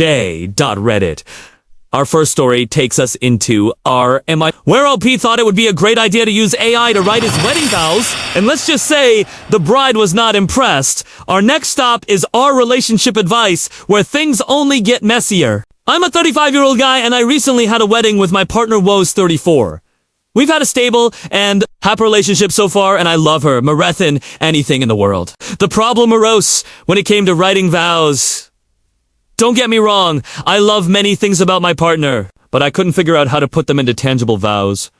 J.Reddit. Our first story takes us into where OP thought it would be a great idea to use AI to write his wedding vows, and let's just say the bride was not impressed. Our next stop is our relationship advice, where things only get messier. I'm a 35-year-old guy, and I recently had a wedding with my partner Woe's 34. We've had a stable and happy relationship so far, and I love her more than anything in the world. The problem arose when it came to writing vows. Don't get me wrong, I love many things about my partner, but I couldn't figure out how to put them into tangible vows.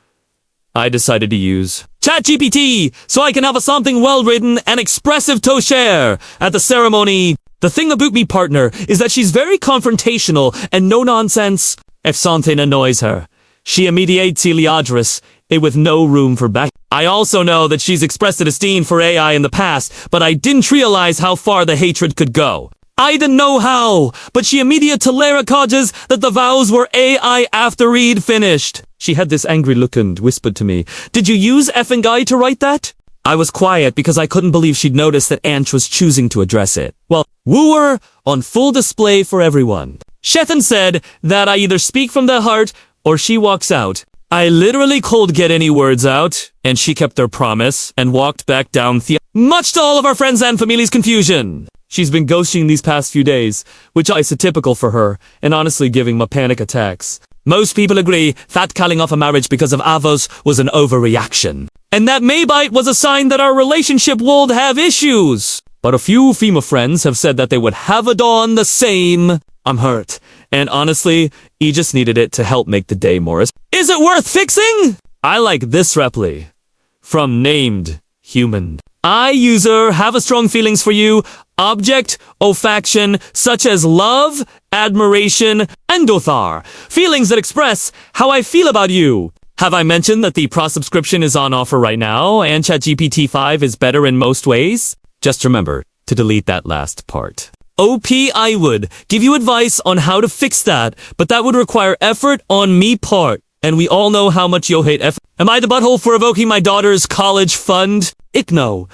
I decided to use ChatGPT so I can have something well-written and expressive to share at the ceremony. The thing about me partner is that she's very confrontational and no-nonsense. If something annoys her, she immediately addresses it with no room for back. I also know that she's expressed a disdain for AI in the past, but I didn't realize how far the hatred could go. I didn't know how, but she immediately acknowledges that the vows were AI after read finished. She had this angry look and whispered to me, "Did you use effing guy to write that?" I was quiet because I couldn't believe she'd noticed that Anch was choosing to address it. Well, wooer on full display for everyone. Shethan said that I either speak from the heart or she walks out. I literally couldn't get any words out, and she kept her promise and walked back down much to all of our friends and family's confusion. She's been ghosting these past few days, which is atypical for her, and honestly giving me panic attacks. Most people agree that calling off a marriage because of Avos was an overreaction, and that maybe was a sign that our relationship would have issues. But a few female friends have said that they would have done the same. I'm hurt, and honestly, he just needed it to help make the day more. Is it worth fixing? I like this reply from named human. I, user, have a strong feelings for you, object of faction, such as love, admiration, and dothar. Feelings that express how I feel about you. Have I mentioned that the Pro subscription is on offer right now, and ChatGPT 5 is better in most ways? Just remember to delete that last part. OP, I would give you advice on how to fix that, but that would require effort on me part. And we all know how much you hate effort. Am I the butthole for evoking my daughter's college fund? No.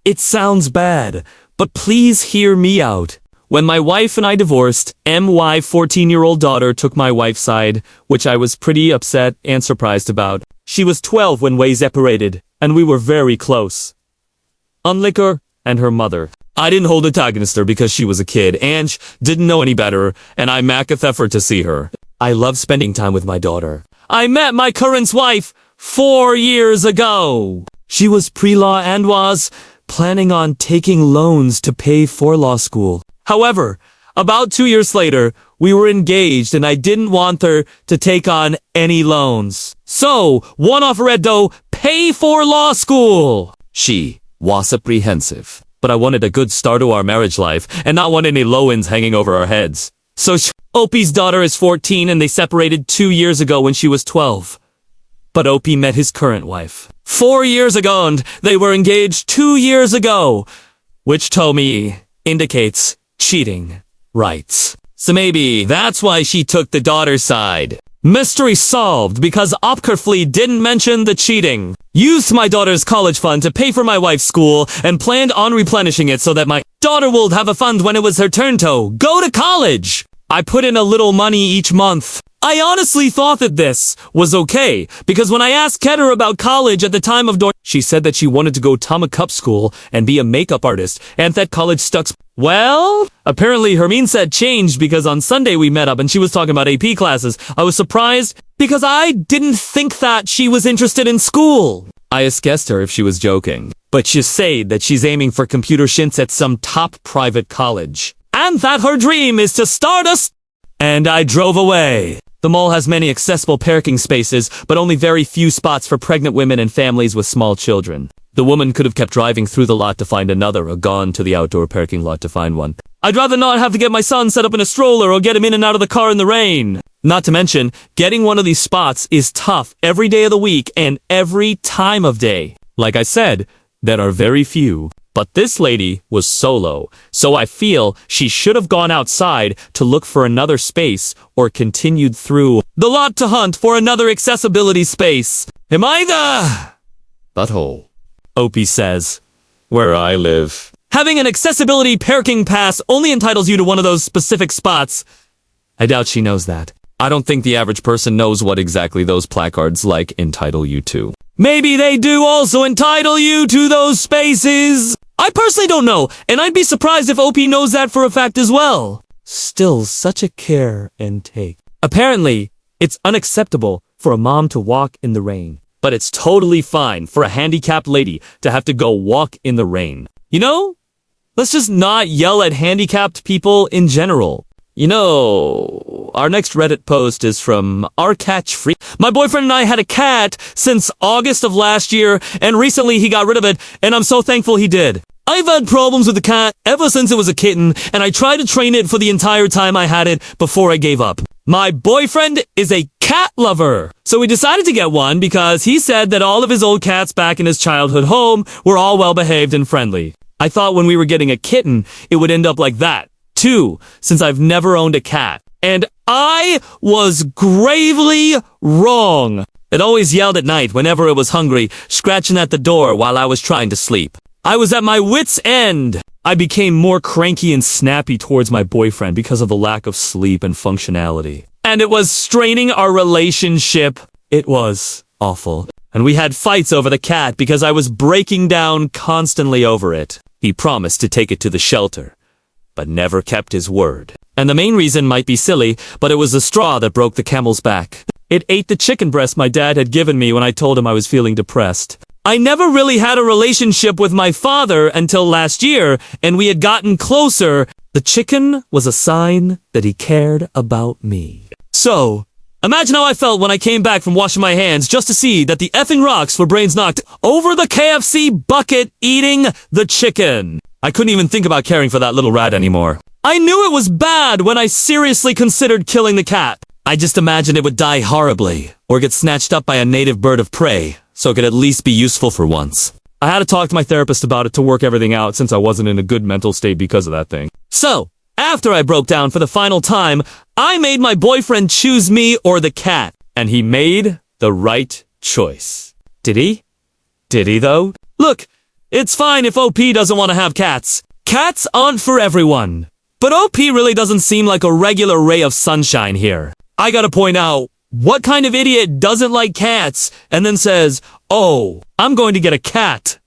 It sounds bad, but please hear me out. When my wife and I divorced, my 14-year-old daughter took my wife's side, which I was pretty upset and surprised about. She was 12 when we separated, and we were very close. Unlike her and her mother. I didn't hold it against her because she was a kid, and didn't know any better, and I maketh effort to see her. I love spending time with my daughter. I met my current wife 4 years ago. She was pre-law and was planning on taking loans to pay for law school. However, about 2 years later, we were engaged and I didn't want her to take on any loans. So, one offered to pay for law school. She was apprehensive, but I wanted a good start to our marriage life and not want any low-ends hanging over our heads. So OP's daughter is 14 and they separated 2 years ago when she was 12. But OP met his current wife 4 years ago and they were engaged 2 years ago, which to me indicates cheating, right? So maybe that's why she took the daughter's side. Mystery solved because OP carefully didn't mention the cheating. Used my daughter's college fund to pay for my wife's school and planned on replenishing it so that my daughter would have a fund when it was her turn to go to college. I put in a little money each month. I honestly thought that this was okay, because when I asked Keter about college at the time of she said that she wanted to go to Cup school and be a makeup artist, and that college stuck. Well, apparently her mindset changed because on Sunday we met up and she was talking about AP classes. I was surprised because I didn't think that she was interested in school. I asked her if she was joking, but she said that she's aiming for computer science at some top private college. And that her dream is to start us. And I drove away. The mall has many accessible parking spaces, but only very few spots for pregnant women and families with small children. The woman could have kept driving through the lot to find another or gone to the outdoor parking lot to find one. I'd rather not have to get my son set up in a stroller or get him in and out of the car in the rain. Not to mention, getting one of these spots is tough every day of the week and every time of day. Like I said, there are very few. But this lady was solo, so I feel she should have gone outside to look for another space or continued through the lot to hunt for another accessibility space. Am I the butthole? Opie says, where I live. Having an accessibility parking pass only entitles you to one of those specific spots. I doubt she knows that. I don't think the average person knows what exactly those placards like entitle you to. Maybe they do also entitle you to those spaces. I personally don't know, and I'd be surprised if OP knows that for a fact as well. Still, such a care and take. Apparently, it's unacceptable for a mom to walk in the rain, but it's totally fine for a handicapped lady to have to go walk in the rain. You know, let's just not yell at handicapped people in general. You know, our next Reddit post is from our catch free. My boyfriend and I had a cat since August of last year, and recently he got rid of it, and I'm so thankful he did. I've had problems with the cat ever since it was a kitten, and I tried to train it for the entire time I had it before I gave up. My boyfriend is a cat lover, so we decided to get one because he said that all of his old cats back in his childhood home were all well-behaved and friendly. I thought when we were getting a kitten, it would end up like that, too, since I've never owned a cat. And I was gravely wrong. It always yelled at night whenever it was hungry, scratching at the door while I was trying to sleep. I was at my wit's end. I became more cranky and snappy towards my boyfriend because of the lack of sleep and functionality. And it was straining our relationship. It was awful. And we had fights over the cat because I was breaking down constantly over it. He promised to take it to the shelter, but never kept his word. And the main reason might be silly, but it was the straw that broke the camel's back. It ate the chicken breast my dad had given me when I told him I was feeling depressed. I never really had a relationship with my father until last year, and we had gotten closer. The chicken was a sign that he cared about me. So, imagine how I felt when I came back from washing my hands just to see that the effing rocks for brains knocked over the KFC bucket eating the chicken. I couldn't even think about caring for that little rat anymore. I knew it was bad when I seriously considered killing the cat. I just imagined it would die horribly, or get snatched up by a native bird of prey, so it could at least be useful for once. I had to talk to my therapist about it to work everything out since I wasn't in a good mental state because of that thing. So, after I broke down for the final time, I made my boyfriend choose me or the cat, and he made the right choice. Did he? Did he though? Look, it's fine if OP doesn't want to have cats. Cats aren't for everyone. But OP really doesn't seem like a regular ray of sunshine here. I gotta point out, what kind of idiot doesn't like cats and then says, "Oh, I'm going to get a cat"?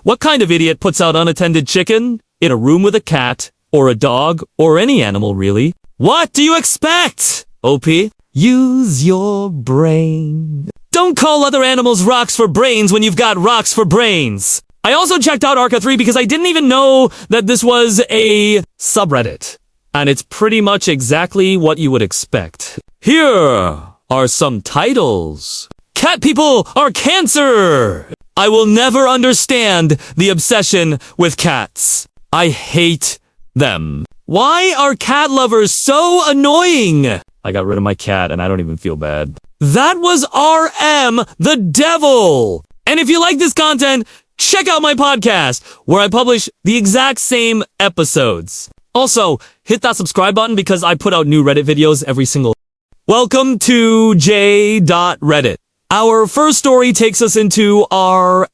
What kind of idiot puts out unattended chicken in a room with a cat, or a dog, or any animal really? What do you expect, OP? Use your brain. Don't call other animals rocks for brains when you've got rocks for brains. I also checked out Arca 3 because I didn't even know that this was a subreddit. And it's pretty much exactly what you would expect. Here are some titles. Cat people are cancer! I will never understand the obsession with cats. I hate them. Why are cat lovers so annoying? I got rid of my cat and I don't even feel bad. That was AmItheDevil! And if you like this content, check out my podcast, where I publish the exact same episodes. Also, hit that subscribe button because I put out new Reddit videos every single. Welcome to J.Reddit. Our first story takes us into our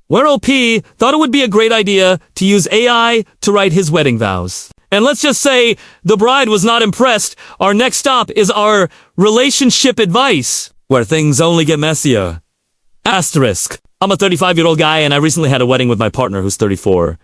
where LP thought it would be a great idea to use AI to write his wedding vows. And let's just say the bride was not impressed. Our next stop is our relationship advice, where things only get messier. Asterisk. I'm a 35-year-old guy and I recently had a wedding with my partner who's 34.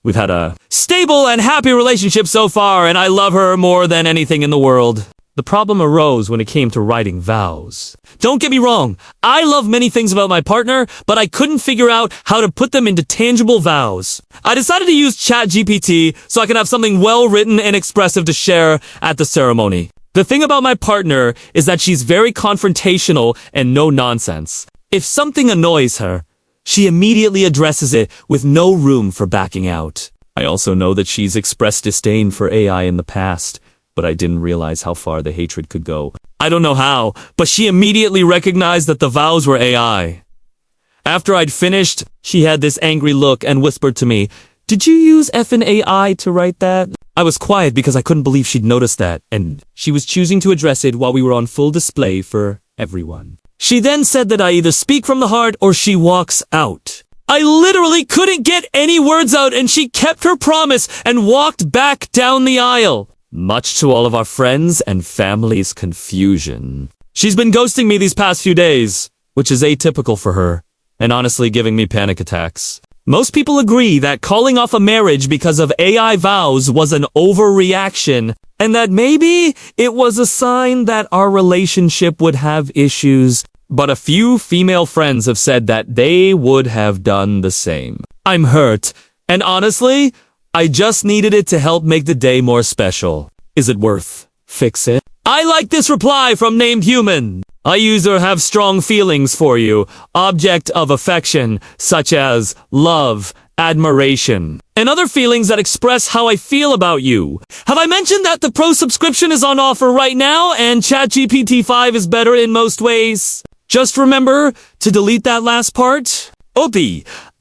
We've had a stable and happy relationship so far and I love her more than anything in the world. The problem arose when it came to writing vows. Don't get me wrong, I love many things about my partner, but I couldn't figure out how to put them into tangible vows. I decided to use ChatGPT so I can have something well-written and expressive to share at the ceremony. The thing about my partner is that she's very confrontational and no nonsense. If something annoys her, she immediately addresses it with no room for backing out. I also know that she's expressed disdain for AI in the past, but I didn't realize how far the hatred could go. I don't know how, but she immediately recognized that the vows were AI. After I'd finished, she had this angry look and whispered to me, "Did you use effing AI to write that?" I was quiet because I couldn't believe she'd noticed that, and she was choosing to address it while we were on full display for everyone. She then said that I either speak from the heart or she walks out. I literally couldn't get any words out and she kept her promise and walked back down the aisle. much to all of our friends and family's confusion. She's been ghosting me these past few days, which is atypical for her, and honestly giving me panic attacks. Most people agree that calling off a marriage because of AI vows was an overreaction, and that maybe it was a sign that our relationship would have issues, but a few female friends have said that they would have done the same. I'm hurt, and honestly, I just needed it to help make the day more special. Is it worth fix it? I like this reply from named human. I user have strong feelings for you, object of affection, such as love, admiration, and other feelings that express how I feel about you. Have I mentioned that the Pro subscription is on offer right now and ChatGPT 5 is better in most ways? Just remember to delete that last part. OP,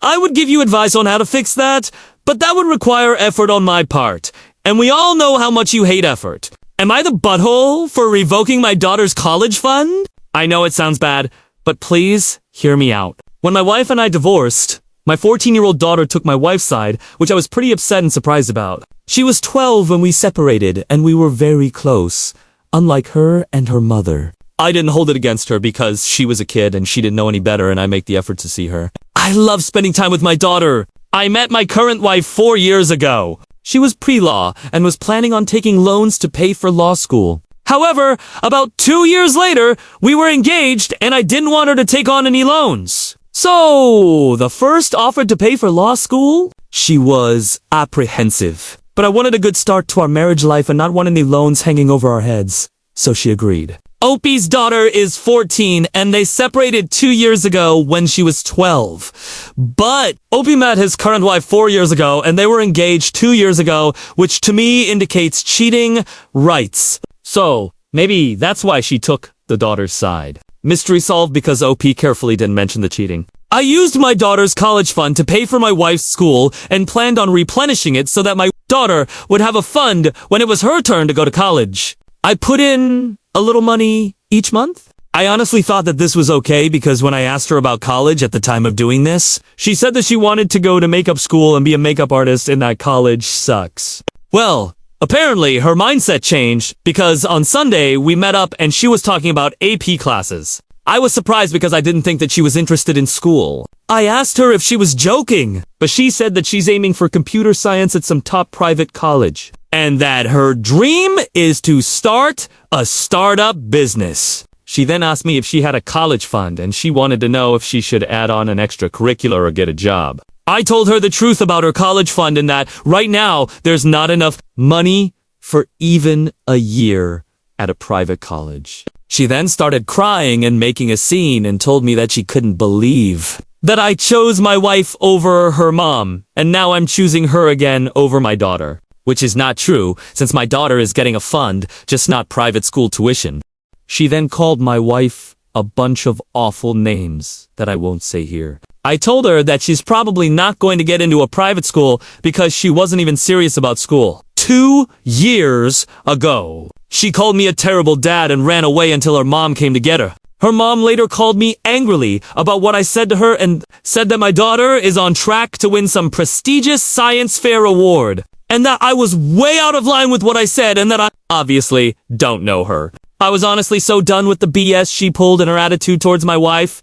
I would give you advice on how to fix that, but that would require effort on my part, and we all know how much you hate effort. Am I the butthole for revoking my daughter's college fund? I know it sounds bad, but please hear me out. When my wife and I divorced, my 14-year-old daughter took my wife's side, which I was pretty upset and surprised about. She was 12 when we separated, and we were very close, unlike her and her mother. I didn't hold it against her because she was a kid and she didn't know any better, and I make the effort to see her. I love spending time with my daughter. I met my current wife 4 years ago. She was pre-law and was planning on taking loans to pay for law school. However, about 2 years later, we were engaged and I didn't want her to take on any loans. So, the first offered to pay for law school? She was apprehensive. But I wanted a good start to our marriage life and not want any loans hanging over our heads. So she agreed. Opie's daughter is 14 and they separated 2 years ago when she was 12. But Opie met his current wife 4 years ago and they were engaged 2 years ago, which to me indicates cheating rights. So, maybe that's why she took the daughter's side. Mystery solved because OP carefully didn't mention the cheating. I used my daughter's college fund to pay for my wife's school and planned on replenishing it so that my daughter would have a fund when it was her turn to go to college. I put in a little money each month. I honestly thought that this was okay because when I asked her about college at the time of doing this, she said that she wanted to go to makeup school and be a makeup artist and that college sucks. Well, apparently her mindset changed because on Sunday we met up and she was talking about AP classes. I was surprised because I didn't think that she was interested in school. I asked her if she was joking, but she said that she's aiming for computer science at some top private college. And that her dream is to start a startup business. She then asked me if she had a college fund and she wanted to know if she should add on an extracurricular or get a job. I told her the truth about her college fund and that right now there's not enough money for even a year at a private college. She then started crying and making a scene and told me that she couldn't believe that I chose my wife over her mom and now I'm choosing her again over my daughter. Which is not true, since my daughter is getting a fund, just not private school tuition. She then called my wife a bunch of awful names that I won't say here. I told her that she's probably not going to get into a private school because she wasn't even serious about school. 2 years ago, she called me a terrible dad and ran away until her mom came to get her. Her mom later called me angrily about what I said to her and said that my daughter is on track to win some prestigious science fair award. And that I was way out of line with what I said and that I obviously don't know her. I was honestly so done with the BS she pulled and her attitude towards my wife,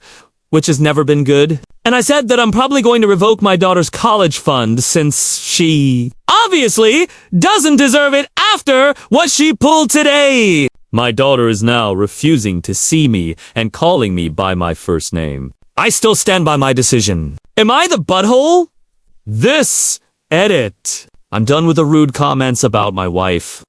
which has never been good. And I said that I'm probably going to revoke my daughter's college fund since she obviously doesn't deserve it after what she pulled today. My daughter is now refusing to see me and calling me by my first name. I still stand by my decision. Am I the butthole? This edit. I'm done with the rude comments about my wife.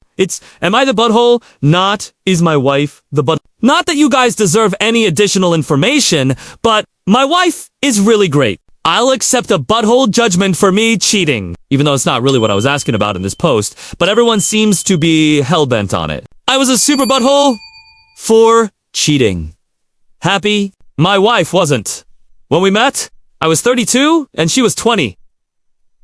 Am I the butthole? Not, is my wife the butt? Not that you guys deserve any additional information, but my wife is really great. I'll accept a butthole judgment for me cheating. Even though it's not really what I was asking about in this post, but everyone seems to be hell-bent on it. I was a super butthole for cheating. Happy? My wife wasn't. When we met, I was 32 and she was 20.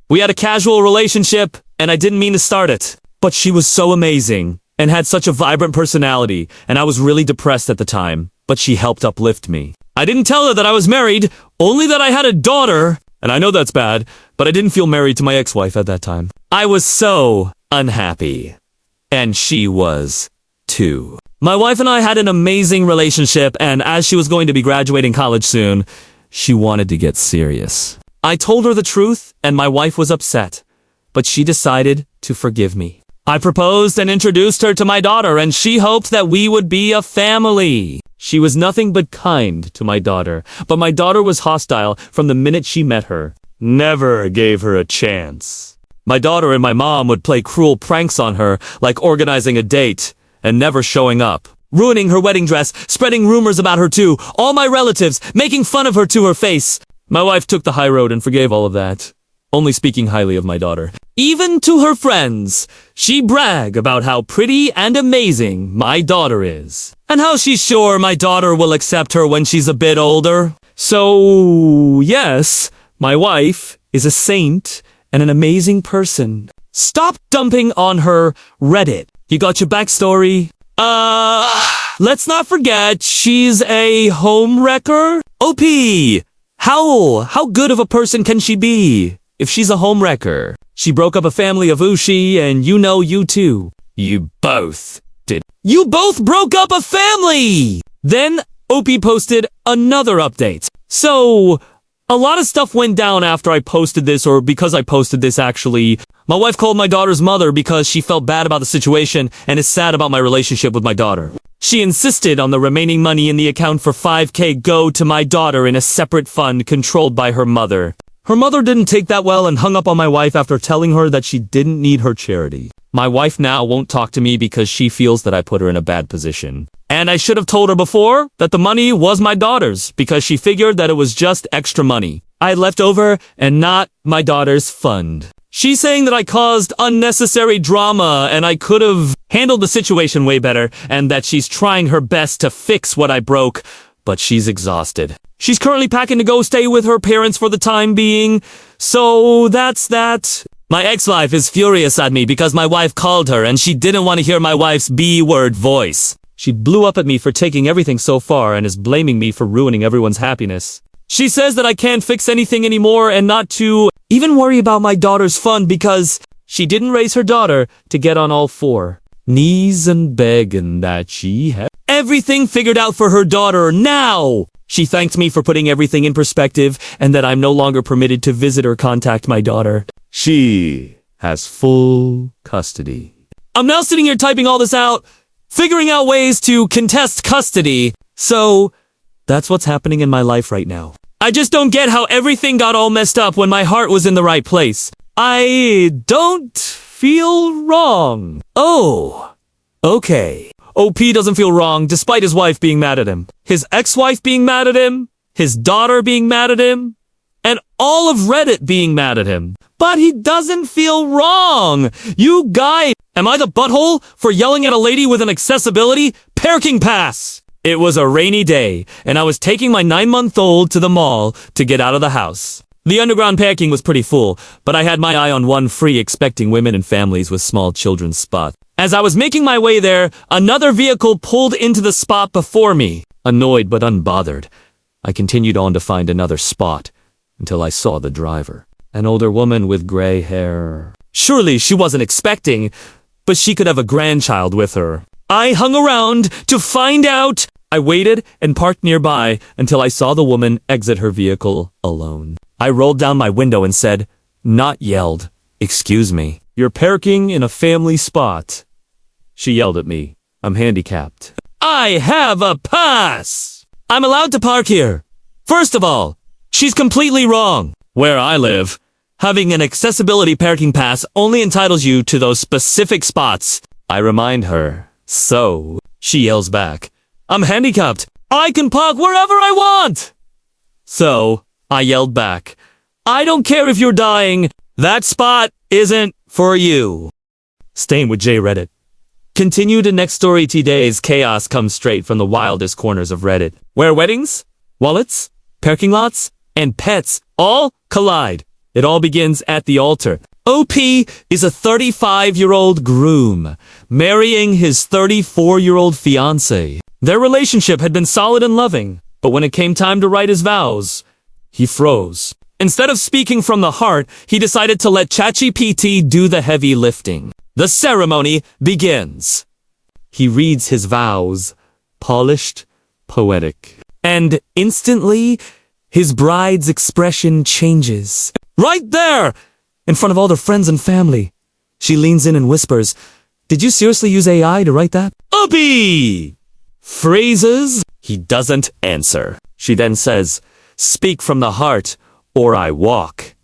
We had a casual relationship, and I didn't mean to start it. But she was so amazing, and had such a vibrant personality, and I was really depressed at the time, but she helped uplift me. I didn't tell her that I was married, only that I had a daughter, and I know that's bad, but I didn't feel married to my ex-wife at that time. I was so unhappy. and she was 2. My wife and I had an amazing relationship, and as she was going to be graduating college soon, she wanted to get serious. I told her the truth, and my wife was upset, but she decided to forgive me. I proposed and introduced her to my daughter, and she hoped that we would be a family. She was nothing but kind to my daughter, but my daughter was hostile from the minute she met her. Never gave her a chance. My daughter and my mom would play cruel pranks on her, like organizing a date and never showing up, ruining her wedding dress, spreading rumors about her to all my relatives, making fun of her to her face. My wife took the high road and forgave all of that, only speaking highly of my daughter. Even to her friends, she bragged about how pretty and amazing my daughter is, and how she's sure my daughter will accept her when she's a bit older. So, yes, my wife is a saint and an amazing person. Stop dumping on her Reddit. You got your backstory? Let's not forget she's a home wrecker. OP, how good of a person can she be if she's a home wrecker? She broke up a family of Ushi, and you too. You both did. You both broke up a family! Then OP posted another update. So, a lot of stuff went down after I posted this, or because I posted this actually. My wife called my daughter's mother because she felt bad about the situation and is sad about my relationship with my daughter. She insisted on the remaining money in the account for $5,000 go to my daughter in a separate fund controlled by her mother. Her mother didn't take that well and hung up on my wife after telling her that she didn't need her charity. My wife now won't talk to me because she feels that I put her in a bad position. And I should have told her before that the money was my daughter's because she figured that it was just extra money I had left over and not my daughter's fund. She's saying that I caused unnecessary drama and I could have handled the situation way better, and that she's trying her best to fix what I broke, but she's exhausted. She's currently packing to go stay with her parents for the time being, so that's that. My ex-wife is furious at me because my wife called her and she didn't want to hear my wife's B-word voice. She blew up at me for taking everything so far and is blaming me for ruining everyone's happiness. She says that I can't fix anything anymore and not to even worry about my daughter's fund because she didn't raise her daughter to get on all 4 knees and begging that she had everything figured out for her daughter now. She thanked me for putting everything in perspective and that I'm no longer permitted to visit or contact my daughter. She has full custody. I'm now sitting here typing all this out, figuring out ways to contest custody. So that's what's happening in my life right now. I just don't get how everything got all messed up when my heart was in the right place. I don't feel wrong. Oh, okay. OP doesn't feel wrong despite his wife being mad at him, his ex-wife being mad at him, his daughter being mad at him, and all of Reddit being mad at him. But he doesn't feel wrong. You guys, am I the butthole for yelling at a lady with an accessibility parking pass? It was a rainy day, and I was taking my 9-month-old to the mall to get out of the house. The underground parking was pretty full, but I had my eye on one free expecting women and families with small children's spot. As I was making my way there, another vehicle pulled into the spot before me. Annoyed but unbothered, I continued on to find another spot until I saw the driver. An older woman with gray hair. Surely she wasn't expecting, but she could have a grandchild with her. I hung around to find out. I waited and parked nearby until I saw the woman exit her vehicle alone. I rolled down my window and said, not yelled, "Excuse me, you're parking in a family spot." She yelled at me, "I'm handicapped." I have a pass! I'm allowed to park here. First of all, she's completely wrong. Where I live, having an accessibility parking pass only entitles you to those specific spots. I remind her. So, she yells back, "I'm handicapped. I can park wherever I want." So, I yelled back, "I don't care if you're dying. That spot isn't for you." Staying with J.Reddit. Continue to next story. Today's chaos comes straight from the wildest corners of Reddit, where weddings, wallets, parking lots, and pets all collide. It all begins at the altar. OP is a 35-year-old groom marrying his 34-year-old fiancée. Their relationship had been solid and loving, but when it came time to write his vows, he froze. Instead of speaking from the heart, he decided to let ChatGPT do the heavy lifting. The ceremony begins. He reads his vows, polished, poetic. And instantly, his bride's expression changes. Right there! In front of all their friends and family. She leans in and whispers, "Did you seriously use AI to write that?" Uppy! Phrases? He doesn't answer. She then says, "Speak from the heart, or I walk."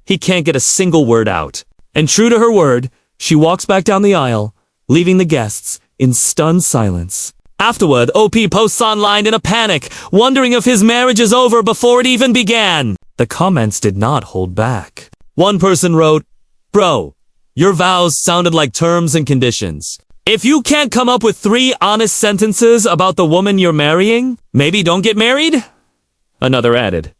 He can't get a single word out. And true to her word, she walks back down the aisle, leaving the guests in stunned silence. Afterward, OP posts online in a panic, wondering if his marriage is over before it even began. The comments did not hold back. One person wrote, "Bro, your vows sounded like terms and conditions. If you can't come up with 3 honest sentences about the woman you're marrying, maybe don't get married?" Another added,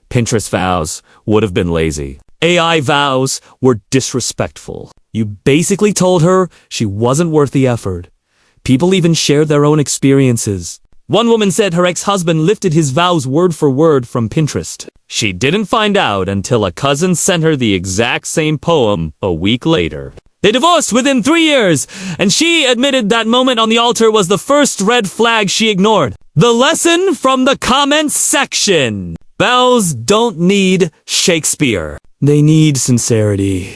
"Pinterest vows would have been lazy. AI vows were disrespectful. You basically told her she wasn't worth the effort." People even shared their own experiences. One woman said her ex-husband lifted his vows word for word from Pinterest. She didn't find out until a cousin sent her the exact same poem a week later. They divorced within 3 years, and she admitted that moment on the altar was the first red flag she ignored. The lesson from the comments section. Vows don't need Shakespeare. They need sincerity.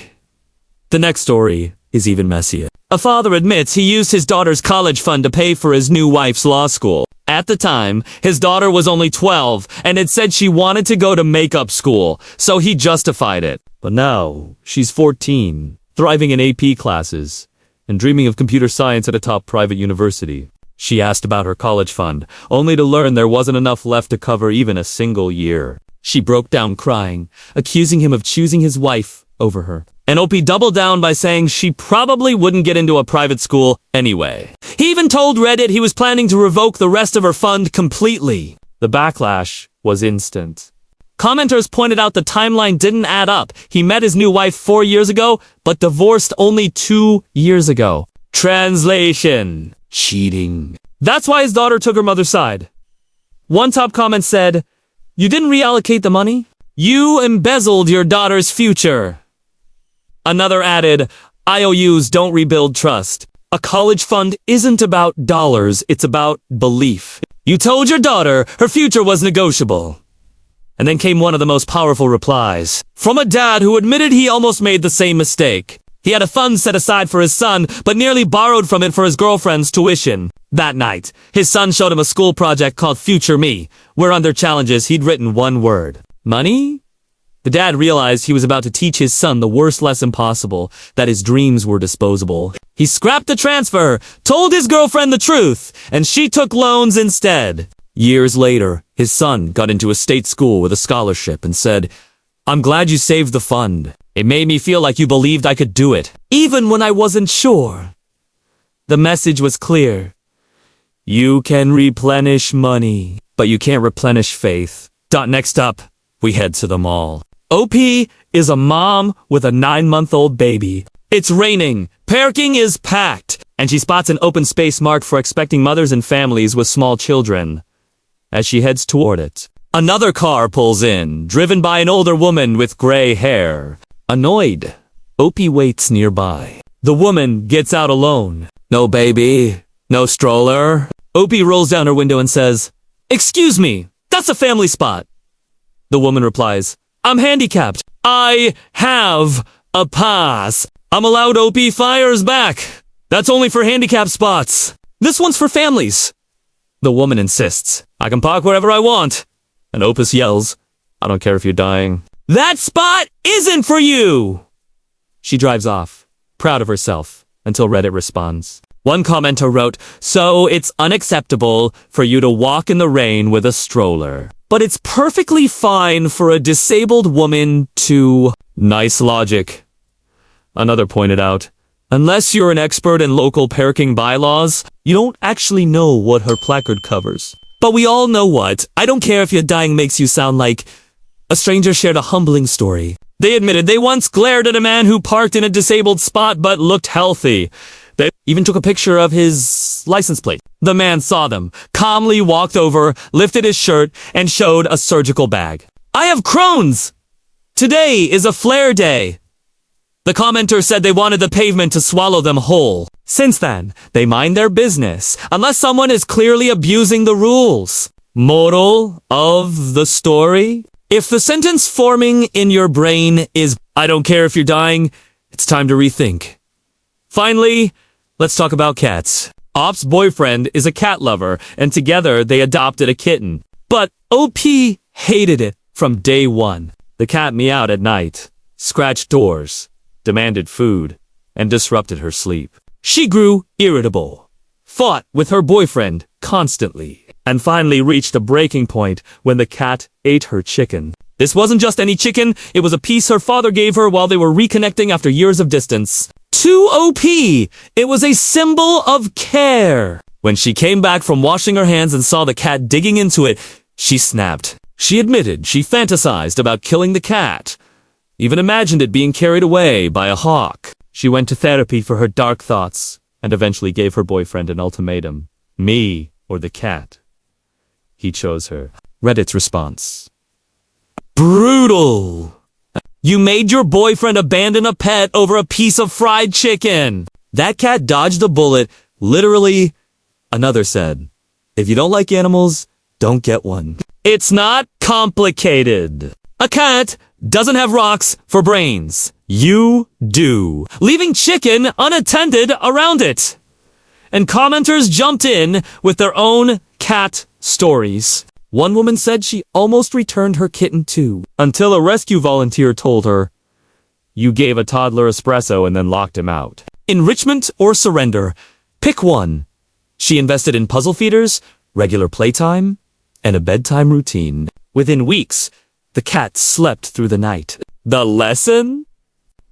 The next story is even messier. A father admits he used his daughter's college fund to pay for his new wife's law school. At the time, his daughter was only 12 and had said she wanted to go to makeup school, so he justified it. But now, she's 14, thriving in AP classes, and dreaming of computer science at a top private university. She asked about her college fund, only to learn there wasn't enough left to cover even a single year. She broke down crying, accusing him of choosing his wife over her. And OP doubled down by saying she probably wouldn't get into a private school anyway. He even told Reddit he was planning to revoke the rest of her fund completely. The backlash was instant. Commenters pointed out the timeline didn't add up. He met his new wife 4 years ago, but divorced only 2 years ago. Translation. Cheating. That's why his daughter took her mother's side. One top comment said, "You didn't reallocate the money? You embezzled your daughter's future." Another added, "IOUs don't rebuild trust. A college fund isn't about dollars, it's about belief. You told your daughter her future was negotiable." And then came one of the most powerful replies, from a dad who admitted he almost made the same mistake. He had a fund set aside for his son, but nearly borrowed from it for his girlfriend's tuition. That night, his son showed him a school project called Future Me, where under challenges he'd written one word. Money? The dad realized he was about to teach his son the worst lesson possible, that his dreams were disposable. He scrapped the transfer, told his girlfriend the truth, and she took loans instead. Years later, his son got into a state school with a scholarship and said, "I'm glad you saved the fund. It made me feel like you believed I could do it, even when I wasn't sure." The message was clear. You can replenish money, but you can't replenish faith. Next up, we head to the mall. OP is a mom with a 9-month-old baby. It's raining, parking is packed, and she spots an open space marked for expecting mothers and families with small children. As she heads toward it, another car pulls in, driven by an older woman with gray hair. Annoyed, OP waits nearby. The woman gets out alone. "No baby, no stroller." OP rolls down her window and says, "Excuse me, that's a family spot." The woman replies, "I'm handicapped. I have a pass." "I'm allowed." OP fires back. "That's only for handicapped spots. This one's for families." The woman insists, "I can park wherever I want." And Opus yells, "I don't care if you're dying. That spot isn't for you." She drives off, proud of herself, until Reddit responds. One commenter wrote, "So it's unacceptable for you to walk in the rain with a stroller, but it's perfectly fine for a disabled woman to..." Nice logic. Another pointed out, "Unless you're an expert in local parking bylaws, you don't actually know what her placard covers." But we all know what "I don't care if you're dying" makes you sound like. A stranger shared a humbling story. They admitted they once glared at a man who parked in a disabled spot but looked healthy. They even took a picture of his license plate. The man saw them, calmly walked over, lifted his shirt, and showed a surgical bag. "I have Crohn's," Today is a flare day. The commenter said they wanted the pavement to swallow them whole. Since then, they mind their business, unless someone is clearly abusing the rules. Moral of the story? If the sentence forming in your brain is, I don't care if you're dying, it's time to rethink. Finally, let's talk about cats. Op's boyfriend is a cat lover, and together they adopted a kitten. But OP hated it from day one. The cat meowed at night, scratched doors, demanded food, and disrupted her sleep. She grew irritable, fought with her boyfriend constantly, and finally reached a breaking point when the cat ate her chicken. This wasn't just any chicken, it was a piece her father gave her while they were reconnecting after years of distance. To OP, it was a symbol of care. When she came back from washing her hands and saw the cat digging into it, she snapped. She admitted she fantasized about killing the cat, even imagined it being carried away by a hawk. She went to therapy for her dark thoughts and eventually gave her boyfriend an ultimatum. Me or the cat. He chose her. Reddit's response. Brutal! You made your boyfriend abandon a pet over a piece of fried chicken! That cat dodged a bullet, literally. Another said, if you don't like animals, don't get one. It's not complicated. A cat doesn't have rocks for brains. You do. Leaving chicken unattended around it. And commenters jumped in with their own cat stories. One woman said she almost returned her kitten too, until a rescue volunteer told her, you gave a toddler espresso and then locked him out. Enrichment or surrender? Pick one. She invested in puzzle feeders, regular playtime, and a bedtime routine. Within weeks, the cat slept through the night. The lesson?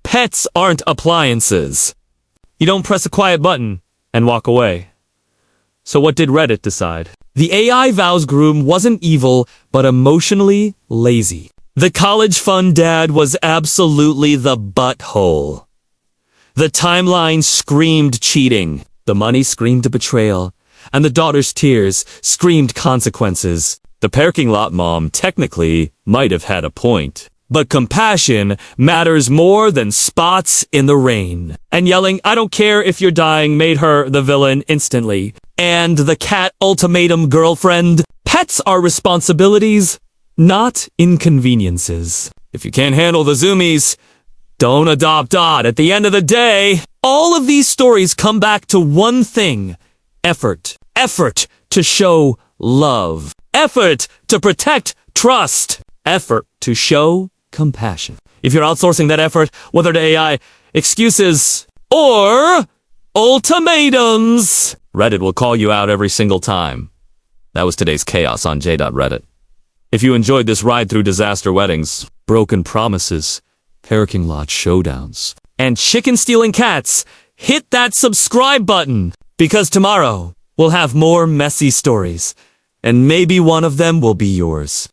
Pets aren't appliances. You don't press a quiet button and walk away. So what did Reddit decide? The AI vows groom wasn't evil, but emotionally lazy. The college fund dad was absolutely the butthole. The timeline screamed cheating. The money screamed betrayal. And the daughter's tears screamed consequences. The parking lot mom technically might have had a point. But compassion matters more than spots in the rain. And yelling, I don't care if you're dying, made her the villain instantly. And the cat ultimatum girlfriend. Pets are responsibilities, not inconveniences. If you can't handle the zoomies, don't adopt Dot. At the end of the day, all of these stories come back to one thing. Effort. Effort to show love. Effort to protect trust. Effort to show compassion. If you're outsourcing that effort, whether to AI, excuses, or ultimatums, Reddit will call you out every single time. That was today's chaos on J.Reddit. If you enjoyed this ride through disaster weddings, broken promises, parking lot showdowns, and chicken-stealing cats, hit that subscribe button, because tomorrow we'll have more messy stories, and maybe one of them will be yours.